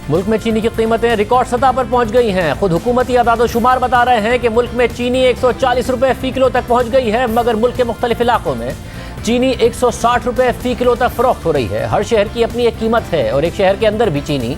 मुल्क में चीनी की कीमतें रिकॉर्ड सतह पर पहुंच गई हैं। खुद हुकूमती आदादोशुमार बता रहे हैं कि मुल्क में चीनी 140 रुपए फी किलो तक पहुंच गई है, मगर मुल्क के मुख्तलिफ इलाकों में चीनी 160 रुपए फी किलो तक फरोख्त हो रही है। हर शहर की अपनी एक कीमत है और एक शहर के अंदर भी चीनी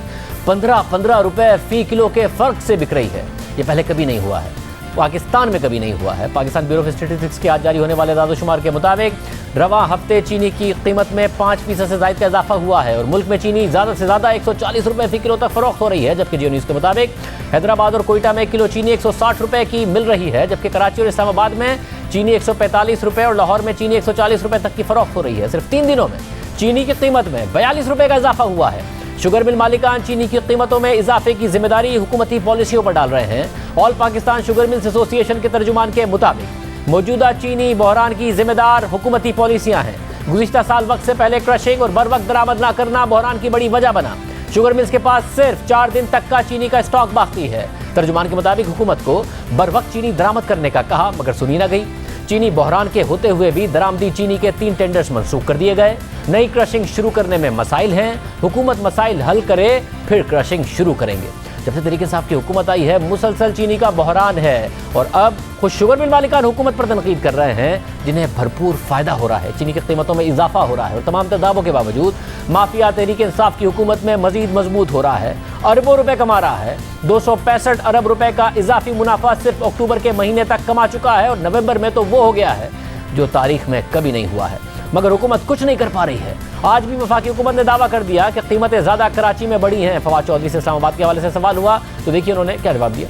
15 रुपए फी किलो के फर्क से बिक रही है। ये पहले कभी नहीं हुआ है, पाकिस्तान में कभी नहीं हुआ है। पाकिस्तान ब्यूरो ऑफ स्टैटिस्टिक्स के आज जारी होने वाले आदादोशुमार के मुताबिक रवा हफ्ते चीनी की कीमत में 5% से ज़ायद का इजाफा हुआ है और मुल्क में चीनी ज़्यादा से ज़्यादा 140 रुपए फी किलो तक फरोख्त हो रही है। जबकि जियो न्यूज़ के मुताबिक हैदराबाद और कोयटा में किलो चीनी 160 रुपए की मिल रही है, जबकि कराची और इस्लामाबाद में चीनी 145 रुपए और लाहौर में चीनी 140 रुपए तक की फरोख्त हो रही है। सिर्फ 3 दिनों में चीनी की कीमत में 42 रुपए का इजाफा हुआ है। शुगर मिल मालिकान चीनी की कीमतों में इजाफे की जिम्मेदारी हुकूमती पॉलिसियों पर डाल रहे हैं। All Pakistan sugar mills association के तर्जुमान के मुताबिक मौजूदा चीनी बहरान की जिम्मेदार हुकूमती पॉलिसियां हैं। गुज़िश्ता साल वक्त से पहले क्रशिंग और बर वक्त दरामद न करना बहरान की बड़ी वजह बना। शुगर मिल्स के पास सिर्फ 4 दिन तक का चीनी का स्टॉक बाकी है। तर्जुमान के मुताबिक हुकूमत को बर वक्त चीनी दरामद करने का कहा, मगर सुनी न गई। चीनी बहरान के होते हुए भी दरामदी चीनी के 3 टेंडर्स मंसूख कर दिए गए। नई क्रशिंग शुरू करने में मसाइल हैं। हुकूमत मसाइल हल करे फिर क्रशिंग शुरू करेंगे। जब से तरीके साहब की हुकूमत आई है मुसलसल चीनी का बहरान है और अब खुद शुगर मिल मालिकान हुकूमत पर तनकीद कर रहे हैं, जिन्हें भरपूर फायदा हो रहा है। चीनी की कीमतों में इजाफा हो रहा है और तमाम तदाबों के बावजूद माफिया तहरीक इंसाफ की हुकूमत में मजीद मजबूत हो रहा है। अरबों रुपए कमा रहा है। 265 अरब रुपए का इजाफी मुनाफा सिर्फ अक्टूबर के महीने तक कमा चुका है और नवंबर में तो वो हो गया है जो तारीख में कभी नहीं हुआ है। मगर हुकूमत कुछ नहीं कर पा रही है। आज भी वफाकी हुकूमत ने दावा कर दिया कि कीमतें ज़्यादा कराची में बढ़ी हैं। फवाद चौधरी से इस्लामाबाद के हवाले से सवाल हुआ तो देखिए उन्होंने क्या जवाब दिया।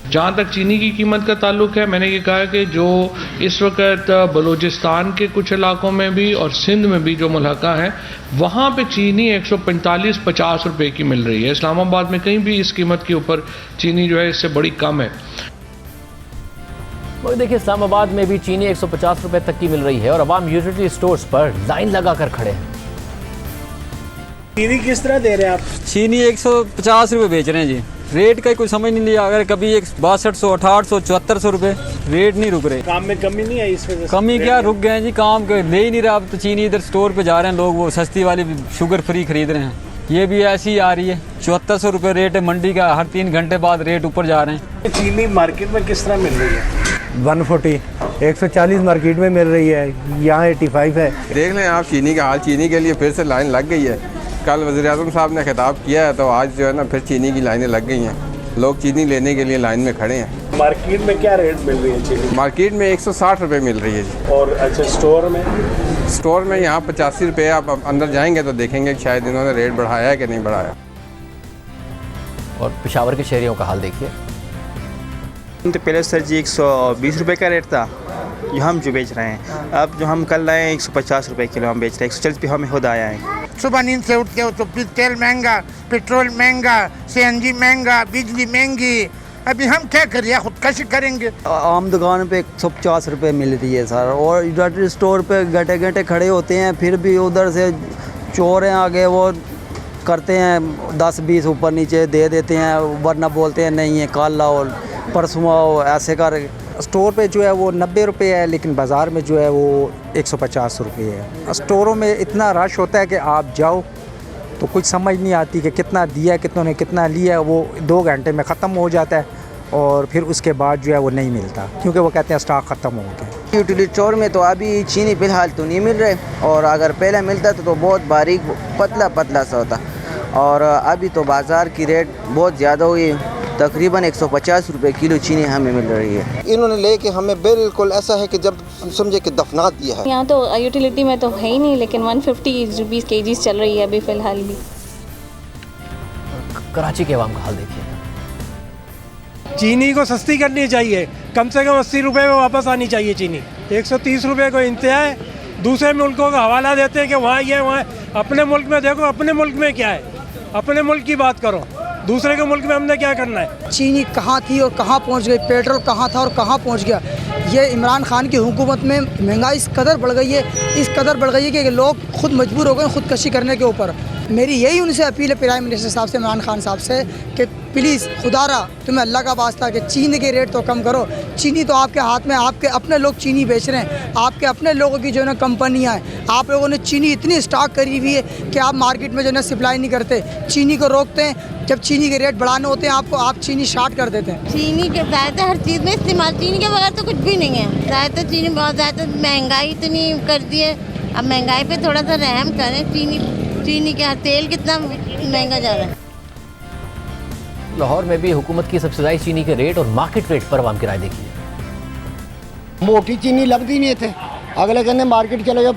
जहाँ तक चीनी की कीमत का ताल्लुक है, मैंने ये कहा कि जो इस वक्त बलूचिस्तान के कुछ इलाकों में भी और सिंध में भी जो मुल्हका है, वहाँ पे चीनी 145-50 रुपए की मिल रही है। इस्लामाबाद में कहीं भी इस कीमत के ऊपर चीनी जो है इससे बड़ी कम है। और देखिए इस्लामाबाद में भी चीनी 150 रुपए तक की मिल रही है और अवाम यूटिलिटी स्टोर्स पर लाइन लगा कर खड़े हैं। चीनी किस तरह दे रहे हैं आप? चीनी 150 रुपए बेच रहे हैं जी। रेट का कोई समझ नहीं लिया। अगर कभी 6200, 6800, 7400 रुपए रेट नहीं रुक रहे। काम में कमी नहीं आई इस वजह से? कमी क्या, रुक गए हैं जी। काम ले ही नहीं रहा। अब तो चीनी इधर स्टोर पे जा रहे हैं लोग, वो सस्ती वाली शुगर फ्री खरीद रहे हैं। ये भी ऐसी ही आ रही है। 7400 रुपए रेट है मंडी का। हर 3 घंटे बाद रेट ऊपर जा रहे हैं। चीनी मार्केट में किस तरह मिल रही है? 140, 140 मार्केट में मिल रही है, यहाँ 85 है। देख लें आप चीनी का हाल। चीनी के लिए फिर से लाइन लग गई है। कल वज़ीर-ए-आज़म साहब ने खिताब किया है तो आज जो है ना फिर चीनी की लाइनें लग गई हैं। लोग चीनी लेने के लिए लाइन में खड़े हैं। मार्केट में क्या रेट मिल रही है चीनी? मार्केट में 160 रुपये मिल रही है जी। और अच्छा स्टोर में? स्टोर में यहाँ 85 रुपये। आप अंदर जाएंगे तो देखेंगे कि शायद इन्होंने रेट बढ़ाया है कि नहीं बढ़ाया। और पेशावर के शहरियों का हाल देखिए। तो पहले सर जी 120 रुपये का रेट था जो हम जो बेच रहे हैं। अब जो हम कल लाए हैं 150 रुपये किलो हम बेच रहे हैं। 140 पे हमें खुद आया है। सुबह नींद से उठ के तो तेल महंगा, पेट्रोल महंगा, CNG महंगा, बिजली महंगी। अभी हम क्या करें, खुदकशी करेंगे। आम दुकान पे 150 रुपये मिल रही है सर, और यूटिलिटी स्टोर पे घंटे घंटे खड़े होते हैं, फिर भी उधर से चोर हैं आगे, वो करते हैं 10-20 ऊपर नीचे दे देते हैं, वरना बोलते हैं नहीं है कल लाओ परसों आओ, ऐसे कर। स्टोर पे जो है वो 90 रुपये है, लेकिन बाज़ार में जो है वो 150 रुपये है। स्टोरों में इतना रश होता है कि आप जाओ तो कुछ समझ नहीं आती कि कितना दिया, कितनों ने कितना लिया। वो 2 घंटे में ख़त्म हो जाता है और फिर उसके बाद जो है वो नहीं मिलता, क्योंकि वो कहते हैं स्टॉक ख़त्म हो गया। यूटिलिटी स्टोर में तो अभी चीनी फ़िलहाल तो नहीं मिल रहे, और अगर पहले मिलता तो बहुत बारीक पतला सा होता। और अभी तो बाज़ार की रेट बहुत ज़्यादा हुई, तकरीबन 150 रुपये किलो चीनी हमें मिल रही है। इन्होंने लेके हमें बिल्कुल ऐसा है कि जब समझे कि दफना दिया है। यहाँ तो यूटिलिटी में तो है ही नहीं, लेकिन 150 रुपीज़ kg चल रही है अभी फ़िलहाल भी। कराची के अवाम का हाल देखिए। चीनी को सस्ती करनी चाहिए, कम से कम 80 रुपये में वापस आनी चाहिए चीनी। 130 रुपये को इंतहा है। दूसरे मुल्कों का हवाला देते हैं कि वहाँ ये वहाँ। अपने मुल्क में देखो, अपने मुल्क में क्या है, अपने मुल्क की बात करो। दूसरे के मुल्क में हमने क्या करना है? चीनी कहाँ थी और कहाँ पहुँच गई, पेट्रोल कहाँ था और कहाँ पहुँच गया। ये इमरान खान की हुकूमत में महंगाई इस कदर बढ़ गई है, इस कदर बढ़ गई है कि लोग खुद मजबूर हो गए खुदकशी करने के ऊपर। मेरी यही उनसे अपील है, प्राइम मिनिस्टर साहब से, इमरान खान साहब से, कि प्लीज़ खुदारा तुम्हें अल्लाह का वास्ता कि चीनी के रेट तो कम करो। चीनी तो आपके हाथ में, आपके अपने लोग चीनी बेच रहे हैं, आपके अपने लोगों की जो है ना कंपनियाँ हैं। आप लोगों ने चीनी इतनी स्टॉक करी हुई है कि आप मार्केट में जो है ना सप्लाई नहीं करते, चीनी को रोकते हैं। जब चीनी के रेट बढ़ाने होते हैं आपको, आप चीनी शार्ट कर देते हैं। चीनी के ज़्यादा हर चीज़ में इस्तेमाल, चीनी के बगैर तो कुछ भी नहीं है। ज़्यादा चीनी बहुत ज़्यादा महंगाई इतनी कर दी है, अब महंगाई पे थोड़ा सा रहम करें। चीनी का तेल कितना महंगा जा रहा है। लाहौर में भी हुकूमत की सब्सिडाइज चीनी के रेट और मार्केट रेट पर आवाम की राय देखिए। मोटी चीनी लगती नहीं थे, अगले कहने मार्केट चलो जब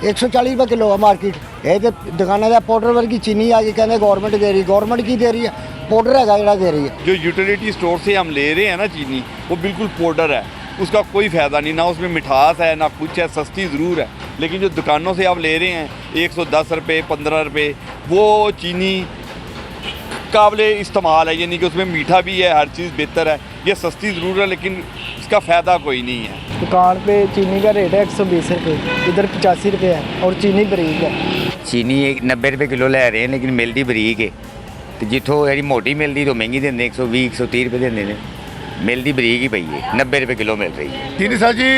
140 रुपये किलो है मार्केट, ये दुकाना का पाउडर वर्गी चीनी आ गई, कहने गवर्नमेंट दे रही, गवर्नमेंट की दे रही है, पाउडर है जरा दे रही है। जो यूटिलिटी स्टोर से हम ले रहे हैं ना चीनी, वो बिल्कुल पाउडर है, उसका कोई फ़ायदा नहीं, ना उसमें मिठास है ना कुछ है, सस्ती ज़रूर है। लेकिन जो दुकानों से आप ले रहे हैं 110 रुपये 15 रुपये, वो चीनी काबिल इस्तेमाल है, यानी कि उसमें मीठा भी है, हर चीज़ बेहतर है। ये सस्ती ज़रूर है लेकिन इसका फ़ायदा कोई नहीं है। दुकान पे चीनी का रेट है 120 रुपये, इधर 85 रुपये है और चीनी बरीक है। चीनी 90 रुपये किलो लै रहे हैं लेकिन मिलती बरीक है, तो जितों यानी मोटी मिलती तो महंगी देंगे 120 130 रुपये देंगे ने, मिलती बरीक ही पई है, 90 रुपये किलो मिल रही है। चीनी सर जी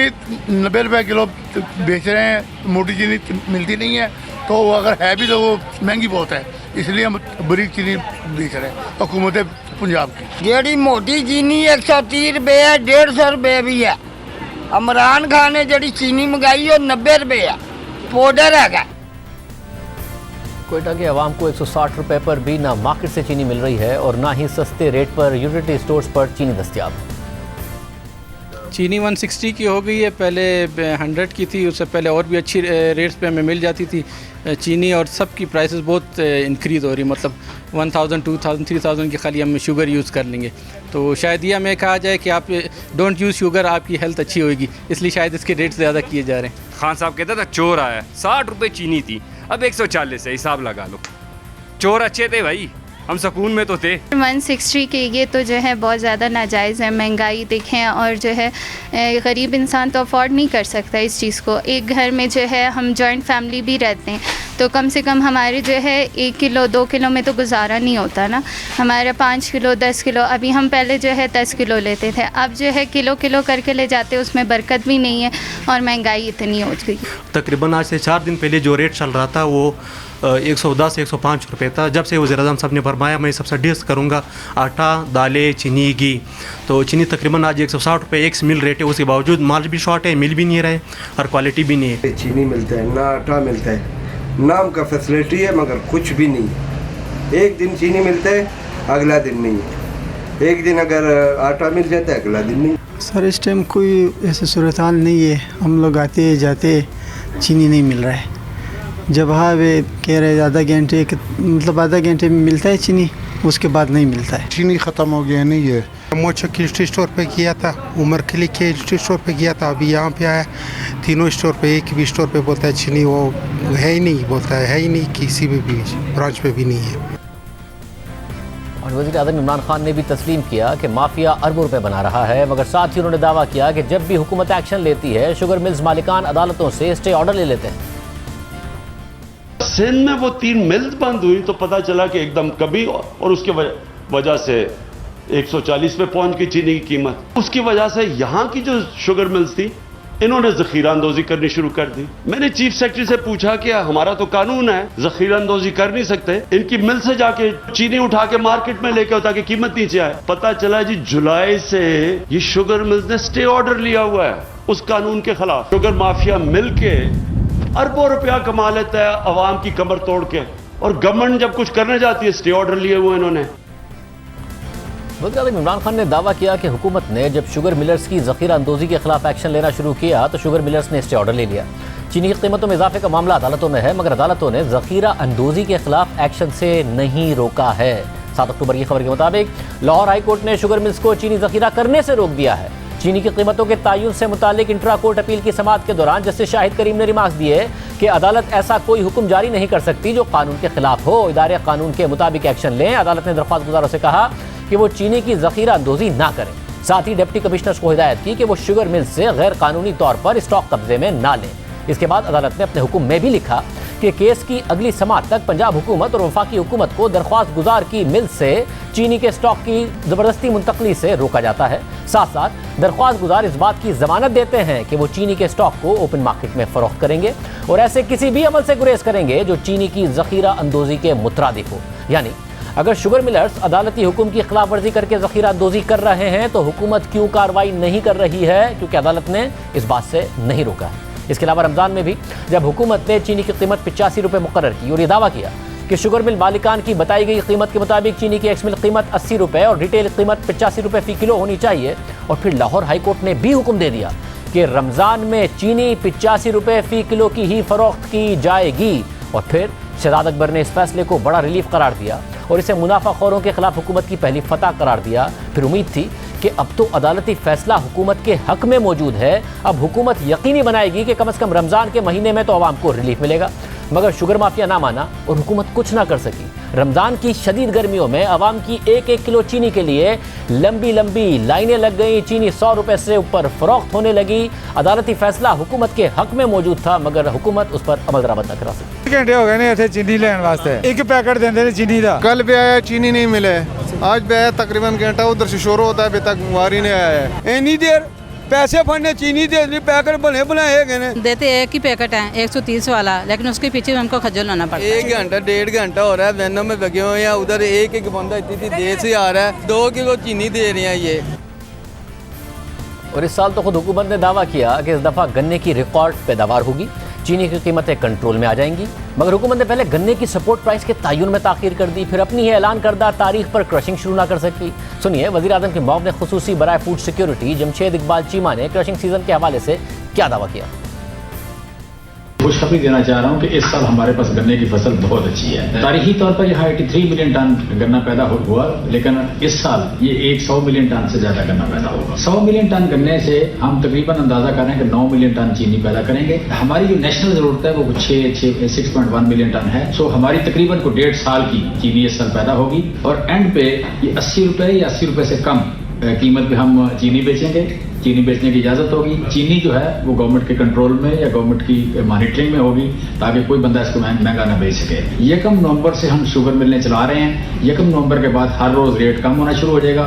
90 रुपये किलो बेच रहे हैं, मोटी चीनी मिलती नहीं है, तो अगर है भी तो वो महंगी बहुत है, इसलिए हम बरीक चीनी बेच रहे हैं हुकूमत पंजाब की। जेड़ी मोटी चीनी 130 रुपये है, 150 रुपये भी है। इमरान खान ने जड़ी चीनी मंगाई है 90 रुपये है, पाउडर है। कोयटा के अवाम को 160 रुपये पर भी ना मार्केट से चीनी मिल रही है और ना ही सस्ते रेट पर यूटिलिटी स्टोर्स पर चीनी दस्तियाब। चीनी 160 की हो गई है, पहले 100 की थी, उससे पहले और भी अच्छी रेट्स पे हमें मिल जाती थी चीनी, और सब की प्राइसेस बहुत इंक्रीज़ हो रही, मतलब 1000 2000 3000 की खाली हम शुगर यूज़ कर लेंगे। तो शायद ये हमें कहा जाए कि आप डोंट यूज़ शुगर, आपकी हेल्थ अच्छी होगी, इसलिए शायद इसके रेट ज़्यादा किए जा रहे हैं। खान साहब कहता था चोर आया, 60 रुपये चीनी थी, अब 140 है, हिसाब लगा लो। चोर अच्छे थे भाई, हम सुकून में तो थे। 160 के ये तो जो है बहुत ज़्यादा नाजायज़ है, महंगाई देखें, और जो है गरीब इंसान तो अफोर्ड नहीं कर सकता इस चीज़ को। एक घर में जो है हम जॉइंट फैमिली भी रहते हैं, तो कम से कम हमारे जो है 1 किलो 2 किलो में तो गुजारा नहीं होता ना, हमारा 5 किलो 10 किलो, अभी हम पहले जो है 10 किलो लेते थे, अब जो है किलो किलो करके ले जाते, उसमें बरकत भी नहीं है और महंगाई इतनी हो गई। तकरीबन आज से 4 दिन पहले जो रेट चल रहा था वो 110 105 रुपये था। जब से वज़ीर-ए-आज़म साहब ने फरमाया मैं सब्सिडीज़ करूँगा आटा दालें चीनी घी, तो चीनी तकरीबन आज 160 रुपये एक मिल रेट है, उसके बावजूद माल भी शॉर्ट है, मिल भी नहीं रहे और क्वालिटी भी नहीं है। चीनी मिलता है ना आटा मिलता है, नाम का फैसिलिटी है मगर कुछ भी नहीं। एक दिन चीनी मिलता है अगला दिन नहीं है, एक दिन अगर आटा मिल जाता है अगला दिन नहीं। सर इस टाइम कोई ऐसी सूरत हाल नहीं है, हम लोग आते जाते चीनी नहीं मिल रहा है। जब हाँ वे कह रहे आधा घंटे, मतलब आधा घंटे में मिलता है चीनी, उसके बाद नहीं मिलता है। चीनी ख़त्म हो गया नहीं है। मोचो की स्टोर पे किया था, उमर खली के स्टोर पे किया था, अभी यहाँ पे आया तीनों स्टोर पे, एक भी स्टोर पे बोलता है चीनी वो है ही नहीं, बोलता है ही नहीं, किसी भी ब्रांच पे भी नहीं है। और वज़ीर-ए-आज़म इमरान खान ने भी तस्लीम किया कि माफिया अरबों रुपए बना रहा है, मगर साथ ही उन्होंने दावा किया कि जब भी हुकूमत एक्शन लेती है शुगर मिल्स मालिकान अदालतों से स्टे ऑर्डर ले लेते हैं। सिंध में वो 3 मिल्स बंद हुई तो पता चला कि एकदम कभी, और उसके वजह से 140 पे पहुंच गई चीनी की कीमत। उसकी वजह से यहाँ की जो शुगर मिल्स थी इन्होंने जखीरा अंदोजी करनी शुरू कर दी। मैंने चीफ सेक्रेटरी से पूछा कि हमारा तो कानून है, जखीरा अंदोजी कर नहीं सकते, इनकी मिल से जाके चीनी उठा के मार्केट में लेके ताकि कीमत नीचे आए। पता चला जी जुलाई से ये शुगर मिल्स ने स्टे ऑर्डर लिया हुआ है उस कानून के खिलाफ। शुगर माफिया मिल के अरबों रुपया कमा लेता है अवाम की कमर तोड़ के, और गवर्नमेंट जब कुछ करने जाती है स्टे ऑर्डर लिए हुए इन्होंने। वज़ीर-ए-आज़म इमरान खान ने दावा किया कि हुकूमत ने जब शुगर मिलर्स की ज़ख़ीरा अंदोज़ी के खिलाफ एक्शन लेना शुरू किया तो शुगर मिलर्स ने स्टे ऑर्डर ले लिया। चीनी की कीमतों में इजाफे का मामला अदालतों में है, मगर अदालतों ने ज़ख़ीरा अंदोज़ी के खिलाफ एक्शन से नहीं रोका है। 7 अक्टूबर की खबर के मुताबिक लाहौर हाई कोर्ट ने शुगर मिल्स को चीनी ज़ख़ीरा करने से रोक दिया है। चीनी की कीमतों के तयन से मुतालिक इंट्रा कोर्ट अपील की समाअत के दौरान जस्टिस शाहिद करीम ने रिमार्क्स दिए कि अदालत ऐसा कोई हुक्म जारी नहीं कर सकती जो कानून के खिलाफ हो, इदारे कानून के मुताबिक एक्शन लें। अदालत ने दरख्वास्त गुजारों से कहा कि वो चीनी की ज़ख़ीरा अंदोज़ी ना करें। साथ ही डिप्टी कमिश्नर्स को हिदायत की कि वो शुगर मिल्स से गैर कानूनी तौर पर स्टॉक कब्जे में ना लें। इसके बाद अदालत ने अपने हुक्म में भी लिखा कि केस की अगली समाअत तक पंजाब हुकूमत और वफाकी हुकूमत को दरख्वास्त गुजार की मिल से चीनी के स्टॉक की जबरदस्ती मुंतकली से रोका जाता है। साथ साथ दरख्वास्त गुजार इस बात की जमानत देते हैं कि वो चीनी के स्टॉक को ओपन मार्केट में फरोख्त करेंगे और ऐसे किसी भी अमल से गुरेज करेंगे जो चीनी की जखीरा अंदोजी के मुतरादिफ हो। यानी अगर शुगर मिलर्स अदालती हुक्म की खिलाफ वर्जी करके जखीरा अंदोजी कर रहे हैं तो हुकूमत क्यों कार्रवाई नहीं कर रही है, क्योंकि अदालत ने इस बात से नहीं रोका है। इसके अलावा रमज़ान में भी जब हुकूमत ने चीनी की कीमत 85 रुपये मुकर्रर की और ये दावा किया कि शुगर मिल मालिकान की बताई गई कीमत के मुताबिक चीनी की एक्स मिल कीमत 80 रुपये और रिटेल कीमत 85 रुपये फ़ी किलो होनी चाहिए, और फिर लाहौर हाई कोर्ट ने भी हुक्म दे दिया कि रमज़ान में चीनी 85 रुपये फ़ी किलो की ही फरोख्त की जाएगी, और फिर शहजाद अकबर ने इस फैसले को बड़ा रिलीफ करार दिया और इसे मुनाफाखोरों के खिलाफ हुकूमत की पहली फतह करार दिया। फिर उम्मीद थी कि अब तो अदालती फैसला हुकूमत के हक में मौजूद है, अब हुकूमत यकीनी बनाएगी कि कम से कम रमज़ान के महीने में तो आवाम को रिलीफ मिलेगा। मगर शुगर माफिया ना माना और हुकूमत कुछ ना कर सकी। रमज़ान की शदीद गर्मियों में आवाम की एक एक किलो चीनी के लिए लंबी लंबी लाइनें लग गई। चीनी 100 रुपये से ऊपर फरोख्त होने लगी। अदालती फैसला हुकूमत के हक में मौजूद था, मगर हुकूमत उस पर अमल दरामद न करा सकी। घंटे हो गए ने इतने चीनी लेने वास्ते, एक पैकेट देंगे ने चीनी का। कल भी आया चीनी नहीं मिले, आज भी आया तकरीबन घंटा उधर से शोर होता है, अभी तक वारी नहीं आया है। इतनी देर पैसे फंडने चीनी दे पैकेट बने बनाए गए देते एक ही पैकेट है 130 वाला, लेकिन उसके पीछे हमको खज्जल होना पड़ता है। 1 घंटा 1.5 घंटा हो रहा है वैनों में लगे हुए हैं, उधर एक एक बंदा इतनी देर से आ रहा है, 2 किलो चीनी दे रहे हैं ये। और इस साल तो खुद हुकूमत ने दावा किया कि इस दफ़ा गन्ने की रिकॉर्ड पैदावार होगी, चीनी की कीमतें कंट्रोल में आ जाएंगी। मगर हुकूमत ने पहले गन्ने की सपोर्ट प्राइस के तयन में ताख़ीर कर दी, फिर अपनी ही ऐलान करदा तारीख पर क्रशिंग शुरू ना कर सकी। सुनिए वज़ीर आज़म के मुआविन खुसूसी बराए फूड सिक्योरिटी जमशेद इकबाल चीमा ने क्रशिंग सीजन के हवाले से क्या दावा किया। खुशखबरी देना चाह रहा हूं कि इस साल हमारे पास गन्ने की फसल बहुत अच्छी है। तारीखी तौर पर यहाँ 83 मिलियन टन गन्ना पैदा हुआ, लेकिन इस साल ये 100 मिलियन टन से ज्यादा गन्ना पैदा होगा। 100 मिलियन टन गन्ने से हम तकरीबन अंदाजा कर रहे हैं कि 9 मिलियन टन चीनी पैदा करेंगे। हमारी जो नेशनल जरूरत है वो 6.1 मिलियन टन है। सो हमारी तकरीबन को 1.5 साल की चीनी इस साल पैदा होगी, और एंड पे ये 80 रुपये या 80 रुपये से कम कीमत पे हम चीनी बेचेंगे। चीनी बेचने की इजाज़त होगी। चीनी जो है वो गवर्नमेंट के कंट्रोल में या गवर्नमेंट की मॉनिटरिंग में होगी, ताकि कोई बंदा इसको महंगा ना बेच सके। 1 नवंबर से हम शुगर मिलें चला रहे हैं। 1 नवंबर के बाद हर रोज़ रेट कम होना शुरू हो जाएगा।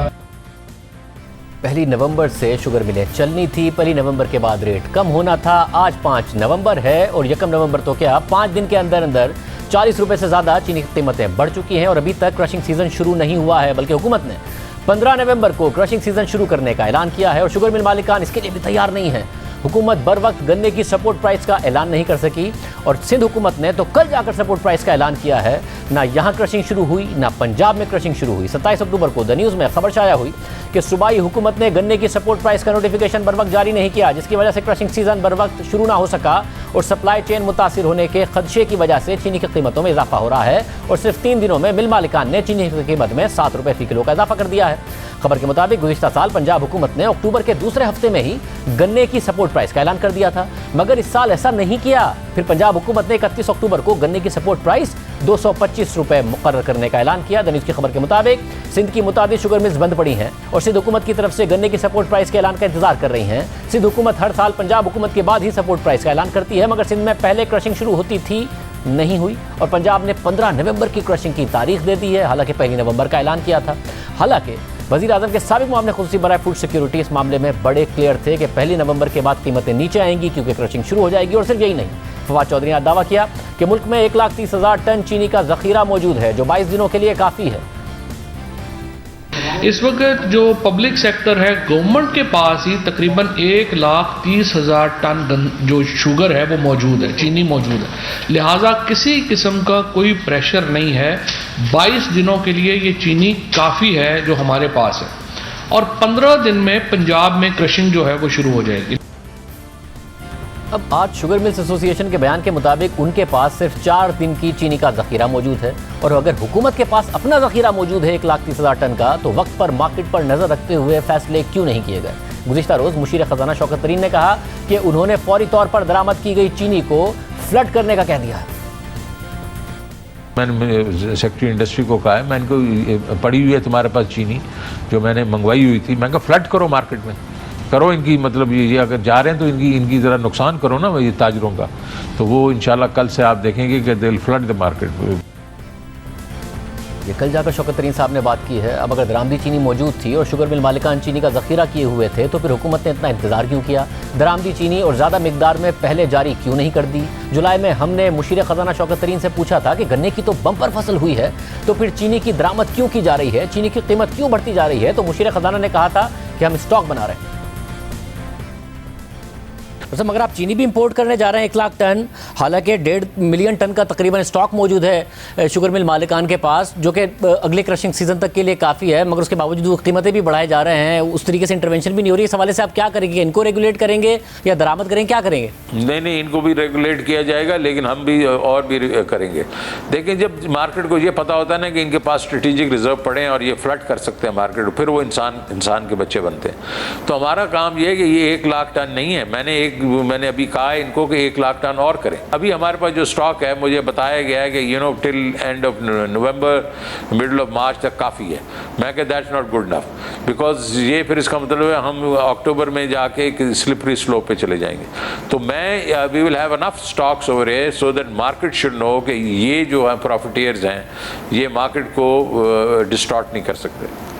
1 नवंबर से शुगर मिलें चलनी थी, 1 नवंबर के बाद रेट कम होना था। आज 5 नवंबर है और 1 नवंबर तो क्या 5 दिन के अंदर अंदर 40 रुपये से ज़्यादा चीनी की कीमतें बढ़ चुकी हैं और अभी तक क्रशिंग सीजन शुरू नहीं हुआ है, बल्कि हुकूमत ने 15 नवंबर को क्रशिंग सीजन शुरू करने का ऐलान किया है और शुगर मिल मालिकान इसके लिए भी तैयार नहीं है। हुकूमत बर वक्त गन्ने की सपोर्ट प्राइस का ऐलान नहीं कर सकी और सिंध हुकूमत ने तो कल जाकर सपोर्ट प्राइस का ऐलान किया है। ना यहाँ क्रशिंग शुरू हुई ना पंजाब में क्रशिंग शुरू हुई। 27 अक्टूबर को द न्यूज़ में खबर शाया हुई कि सूबाई हुकूमत ने गन्ने की सपोर्ट प्राइस का नोटिफिकेशन बर वक्त जारी नहीं किया, जिसकी वजह से क्रशिंग सीजन बर वक्त शुरू ना हो सका और सप्लाई चेन मुतासिर होने के खदशे की वजह से चीनी की कीमतों में इजाफा हो रहा है। और सिर्फ 3 दिनों में मिल मालिकान ने चीनी की कीमत में 7 रुपये फ़ी किलो का इजाफा कर दिया है। खबर के मुताबिक गुज़िश्ता साल पंजाब हुकूमत ने अक्टूबर के दूसरे हफ्ते में ही गन्ने की सपोर्ट प्राइस का ऐलान कर दिया था, मगर इस साल ऐसा नहीं किया। फिर पंजाब हुकूमत ने 31 अक्टूबर को गन्ने की सपोर्ट प्राइस 225 रुपये मुकर्रर करने का ऐलान किया। द न्यूज़ की खबर के मुताबिक सिंध की मुताबिक शुगर मिल्स बंद पड़ी हैं और सिंध हुकूमत की तरफ से गन्ने की सपोर्ट प्राइस के ऐलान का इंतजार कर रही हैं। सिंध हुकूमत हर साल पंजाब हुकूमत के बाद ही सपोर्ट प्राइस का ऐलान करती है, मगर सिंध में पहले क्रशिंग शुरू होती थी, नहीं हुई और पंजाब ने 15 नवंबर की क्रशिंग की तारीख दे दी है, हालांकि 1 नवंबर का ऐलान किया था। हालांकि वज़ीर आज़म के साबिक़ मुआविन खुसूसी बराए फूड सिक्योरिटी इस मामले में बड़े क्लियर थे कि 1 नवंबर के बाद कीमतें नीचे आएंगी क्योंकि क्रशिंग शुरू हो जाएगी। और सिर्फ यही नहीं, फवाद चौधरी ने दावा किया कि मुल्क में 1,30,000 टन चीनी का ज़ख़ीरा मौजूद है, जो 22 दिनों के लिए काफ़ी है। इस वक्त जो पब्लिक सेक्टर है गवर्नमेंट के पास ही तकरीबन 1,30,000 टन जो शुगर है वो मौजूद है, चीनी मौजूद है, लिहाजा किसी किस्म का कोई प्रेशर नहीं है। 22 दिनों के लिए ये चीनी काफ़ी है जो हमारे पास है और 15 दिन में पंजाब में क्रशिंग जो है वो शुरू हो जाएगी। अब आज शुगर मिल्स एसोसिएशन के बयान के मुताबिक उनके पास सिर्फ 4 दिन की चीनी का ज़ख़ीरा मौजूद है और अगर हुकूमत के पास अपना ज़ख़ीरा मौजूद है 1,30,000 टन का, तो वक्त पर मार्केट पर नज़र रखते हुए फैसले क्यों नहीं किए गए। गुज़िश्ता रोज़ मुशीर ख़जाना शौकत तरीन ने कहा कि उन्होंने फौरी तौर पर दरामद की गई चीनी को फ्लड करने का कह दिया है। मैंने सेक्रेटरी इंडस्ट्री को कहा है, मैंने इनको पड़ी हुई है तुम्हारे पास चीनी जो मैंने मंगवाई हुई थी, मैंने कहा फ्लड करो मार्केट में, करो इनकी, मतलब ये अगर जा रहे हैं तो इनकी ज़रा नुकसान करो ना ये ताजरों का, तो वो इंशाल्लाह कल से आप देखेंगे कि they will flood the market. ये कल जाकर शौकत तरीन साहब ने बात की है। अब अगर दरामदी चीनी मौजूद थी और शुगर मिल मालिकान चीनी का ज़ख़ीरा किए हुए थे तो फिर हुकूमत ने इतना इंतज़ार क्यों किया? दरामदी चीनी और ज़्यादा मिकदार में पहले जारी क्यों नहीं कर दी? जुलाई में हमने मुशीर ख़जाना शौकत तरीन से पूछा था कि गन्ने की तो बम्पर फसल हुई है, तो फिर चीनी की दरामद क्यों की जा रही है, चीनी की कीमत क्यों बढ़ती जा रही है? तो मुशीर ख़जाना ने कहा था कि हम स्टॉक बना रहे हैं। मगर आप चीनी भी इंपोर्ट करने जा रहे हैं 1 लाख टन, हालांकि 1.5 मिलियन टन का तकरीबन स्टॉक मौजूद है शुगर मिल मालिकान के पास, जो कि अगले क्रशिंग सीजन तक के लिए काफ़ी है, मगर उसके बावजूद कीमतें भी बढ़ाए जा रहे हैं, उस तरीके से इंटरवेंशन भी नहीं हो रही। इस हवाले से आप क्या करेंगे? इनको रेगुलेट करेंगे या दरामद करेंगे, क्या करेंगे? नहीं, इनको भी रेगुलेट किया जाएगा, लेकिन हम भी और भी करेंगे। देखिए, जब मार्केट को ये पता होता है ना कि इनके पास स्ट्रेटेजिक रिजर्व पड़े हैं और ये फ्लड कर सकते हैं मार्केट, फिर वो इंसान के बच्चे बनते हैं। तो हमारा काम ये है कि ये 1 लाख टन नहीं है, मैंने अभी कहा है इनको कि 1 लाख टन और करें। अभी हमारे पास जो स्टॉक है, मुझे बताया गया है कि till end of November, middle of March तक काफ़ी है। मैं कहता that's not good enough, because ये फिर इसका मतलब है हम अक्टूबर में जाके स्लिपरी स्लोप पे चले जाएंगे। तो we will have enough stocks over here so that market should know कि ये जो है प्रॉफिटियर्स हैं, ये मार्केट को डिस्टॉर्ट नहीं कर सकते।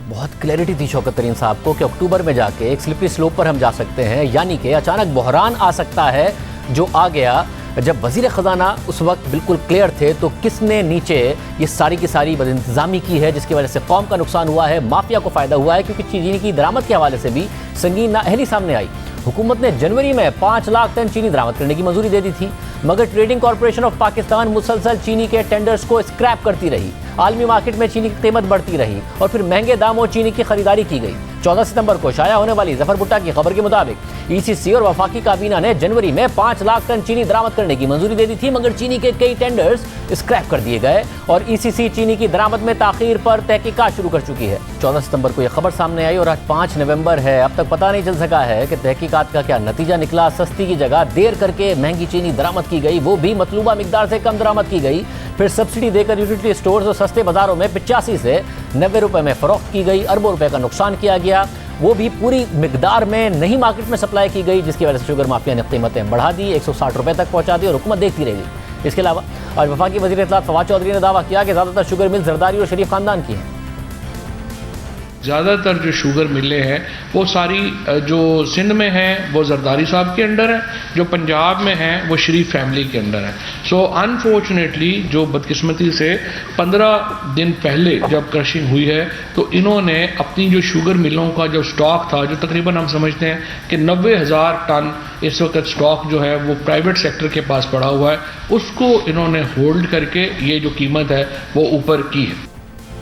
बहुत क्लैरिटी थी शौकत तरीन साहब को कि अक्टूबर में जाके एक स्लिपरी स्लोप पर हम जा सकते हैं, यानी कि अचानक बहरान आ सकता है जो आ गया। जब वज़ीर ख़जाना उस वक्त बिल्कुल क्लियर थे, तो किसने नीचे ये सारी की सारी बदइंतज़ामी की है, जिसकी वजह से कौम का नुकसान हुआ है, माफिया को फ़ायदा हुआ है, क्योंकि चीनी की दरामद के हवाले से भी संगीन नाअहली सामने आई। हुकूमत ने जनवरी में 5 लाख टन चीनी दरामद करने की मंजूरी दे दी थी, मगर ट्रेडिंग कॉरपोरेशन ऑफ पाकिस्तान मुसलसल चीनी के टेंडर्स को स्क्रैप करती रही। आलमी मार्केट में चीनी की कीमत बढ़ती रही और फिर महंगे दामों चीनी की खरीदारी की गई। 14 सितंबर को शाया होने वाली जफर भुट्टा की खबर के मुताबिक ECC और वफाकी काबीना ने जनवरी में 5 लाख टन चीनी दरामद करने की मंजूरी दे दी थी, मगर चीनी के कई टेंडर्स स्क्रैप कर दिए गए और ECC चीनी की दरामद में ताखीर पर तहकीकात शुरू कर चुकी है। 14 सितंबर को यह खबर सामने आई और आज 5 नवंबर है। अब तक पता नहीं चल सका है कि तहकीकात का क्या नतीजा निकला। सस्ती की जगह देर करके महंगी चीनी दरामद की गई, वो भी मतलूबा मिकदार से कम दरामद की गई, फिर सब्सिडी देकर यूटिलिटी स्टोर्स और सस्ते बाजारों में 85 से 90 रुपए में फरोख्त की गई। अरबों रुपए का नुकसान किया गया, वो भी पूरी मिकदार में नहीं मार्केट में सप्लाई की गई, जिसकी वजह से शुगर माफिया ने कीमतें बढ़ा दी, 160 रुपए तक पहुंचा दी और हुकूमत देखती रहेगी। इसके अलावा आज वफाकी वज़ीर इत्तलात फवाद चौधरी ने दावा किया कि ज़्यादातर शुगर मिल जरदारी और शरीफ खानदान की हैं। ज़्यादातर जो शुगर मिलें हैं वो सारी जो सिंध में हैं वो जरदारी साहब के अंडर है, जो पंजाब में हैं वो शरीफ फैमिली के अंडर है। सो अनफॉर्चुनेटली जो बदकिस्मती से 15 दिन पहले जब क्रशिंग हुई है, तो इन्होंने अपनी जो शुगर मिलों का जो स्टॉक था, जो तकरीबन हम समझते हैं कि 90,000 टन इस वक्त स्टॉक जो है वो प्राइवेट सेक्टर के पास पड़ा हुआ है, उसको इन्होंने होल्ड करके ये जो कीमत है वो ऊपर की है।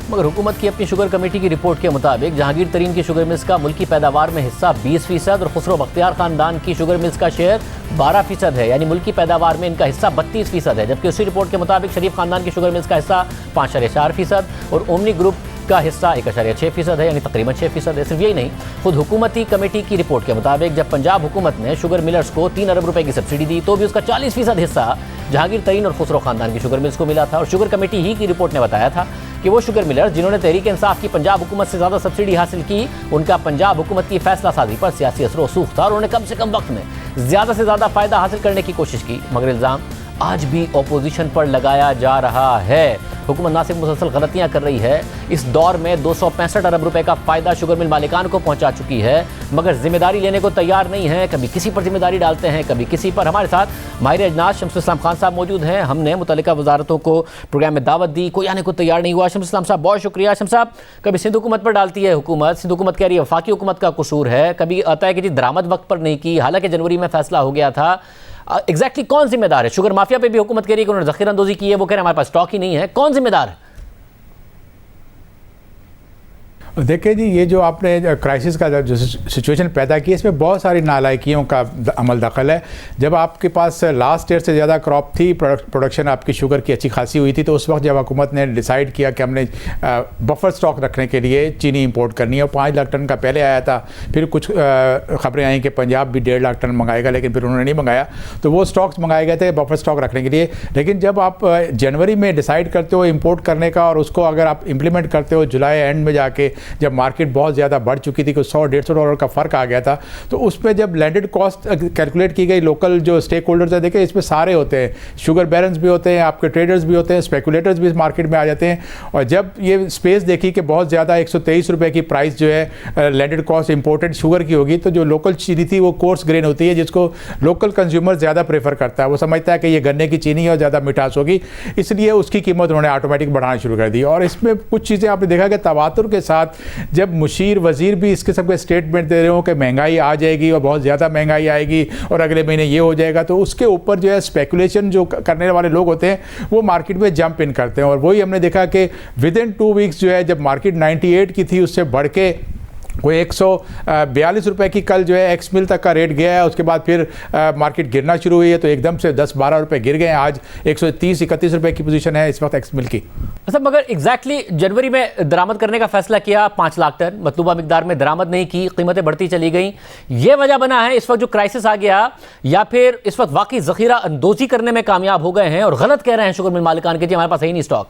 मगर हुकूमत की अपनी शुगर कमेटी की रिपोर्ट के मुताबिक जहांगीर तरीन की शुगर मिल्स का मुल्की पैदावार में हिस्सा 20% और खुसरो बख्तियार खानदान की शुगर मिल्स का शेयर 12% है, यानी मुल्की पैदावार में इनका हिस्सा 32% है। जबकि उसी रिपोर्ट के मुताबिक शरीफ खानदान की शुगर मिल्स का हिस्सा 5.4% और ओमनी ग्रुप का हिस्सा 1.6% है, यानी तकरीबन 6% है। सिर्फ यही नहीं, खुद हुकूमती कमेटी की रिपोर्ट के मुताबिक जब पंजाब हुकूमत ने शुगर मिलर्स को 3 अरब रुपए की सब्सिडी दी, तो भी उसका 40% हिस्सा जहांगीर तरीन और खुसरो खानदान की शुगर मिल्स को मिला था। और शुगर कमेटी ही की रिपोर्ट ने बताया था कि वो शुगर मिलर्स जिन्होंने तहरीक इंसाफ की पंजाब हुकूमत से ज़्यादा सब्सिडी हासिल की, उनका पंजाब हुकूमत की फैसला साजी पर सियासी असर रसूख था और उन्होंने कम से कम वक्त में ज़्यादा से ज़्यादा फ़ायदा हासिल करने की कोशिश की। मगर इल्ज़ाम आज भी अपोजिशन पर लगाया जा रहा है। हुकूमत ना सिर्फ मुसलसल गलतियां कर रही है, इस दौर में 265 अरब रुपए का फ़ायदा शुगर मिल मालिकान को पहुंचा चुकी है, मगर जिम्मेदारी लेने को तैयार नहीं है। कभी किसी पर जिम्मेदारी डालते हैं, कभी किसी पर। हमारे साथ माहिर अजनास शम्सुल इस्लाम खान साहब मौजूद हैं। हमने मुतल्लिका वजारतों को प्रोग्राम में दावत दी, कोई आने को तैयार नहीं हुआ। शम्सुल इस्लाम साहब बहुत शुक्रिया। शम्स साहब, कभी सिंध हुकूमत पर डालती है हुकूमत, सिंध हुकूमत कह रही है वफाकी हुकूमत का कसूर है, कभी आता है कि जी दरामद वक्त पर नहीं की, हालांकि जनवरी में फैसला हो गया था। एग्जैक्टली कौन जिम्मेदार है? शुगर माफिया पे भी हुकूमत कह रही है कि उन्होंने ज़ख़ीरा अंदोज़ी की है, वो कह रहे हैं हमारे पास स्टॉक ही नहीं है। कौन जिम्मेदार है? देखिए जी, ये जो आपने क्राइसिस का जो सिचुएशन पैदा की, इसमें बहुत सारी नालायकियों का अमल दखल है। जब आपके पास लास्ट ईयर से ज़्यादा क्रॉप थी, प्रोडक्शन आपकी शुगर की अच्छी खासी हुई थी, तो उस वक्त जब हुकूमत ने डिसाइड किया कि हमने बफर स्टॉक रखने के लिए चीनी इंपोर्ट करनी है, और 5 लाख टन का पहले आया था, फिर कुछ खबरें आई कि पंजाब भी 1.5 लाख टन मंगाएगा, लेकिन फिर उन्होंने नहीं मंगाया, तो वो स्टॉक्स मंगाए गए थे बफर स्टॉक रखने के लिए। लेकिन जब आप जनवरी में डिसाइड करते हो इंपोर्ट करने का और उसको अगर आप इम्प्लीमेंट करते हो जुलाई एंड में जाके जब मार्केट बहुत ज़्यादा बढ़ चुकी थी, कुछ $100-150 का फ़र्क आ गया था, तो उसमें जब लैंडेड कॉस्ट कैलकुलेट की गई, लोकल जो स्टेक होल्डर्स है, देखें इसमें सारे होते हैं, शुगर बैरन्स भी होते हैं, आपके ट्रेडर्स भी होते हैं, स्पेकुलेटर्स भी इस मार्केट में आ जाते हैं। और जब ये स्पेस देखी कि बहुत ज़्यादा 123 रुपये की प्राइस जो है लैंडेड कॉस्ट इंपोर्टेड शुगर की होगी, तो जो लोकल चीनी थी वो कोर्स ग्रेन होती है, जिसको लोकल कंज्यूमर ज़्यादा प्रेफर करता है। वो समझता है कि ये गन्ने की चीनी है और ज़्यादा मिठास होगी, इसलिए उसकी कीमत उन्होंने ऑटोमेटिक बढ़ाना शुरू कर दी। और इसमें कुछ चीज़ें आपने देखा कि तवातुर के साथ जब मुशीर वज़ीर भी इस किस्म के स्टेटमेंट दे रहे हो कि महंगाई आ जाएगी और बहुत ज़्यादा महंगाई आएगी और अगले महीने ये हो जाएगा, तो उसके ऊपर जो है स्पेकुलेशन जो करने वाले लोग होते हैं वो मार्केट में जंप इन करते हैं। और वही हमने देखा कि विद इन 2 वीक्स जो है, जब मार्केट 98 की थी उससे बढ़ के कोई 142 रुपये की कल जो है एक्स मिल तक का रेट गया है। उसके बाद फिर मार्केट गिरना शुरू हुई है, तो एकदम से 10-12 रुपये गिर गए हैं। आज 130-31 रुपये की पोजीशन है इस वक्त एक्स मिल की। मतलब मगर एग्जैक्टली जनवरी में दरामद करने का फैसला किया, 5 लाख टन मतलूबा मिकदार में दरामद नहीं की, कीमतें बढ़ती चली गई। ये वजह बना है इस वक्त जो क्राइसिस आ गया, या फिर इस वक्त वाकई ज़ख़ीरा अंदोज़ी करने में कामयाब हो गए हैं और गलत कह रहे हैं शुगर मिल मालिकान के जी हमारे पास है ही नहीं स्टॉक?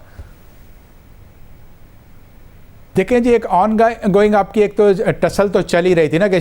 देखें जी, एक ऑन गोइंग आपकी एक तो टसल तो चल ही रही थी ना कि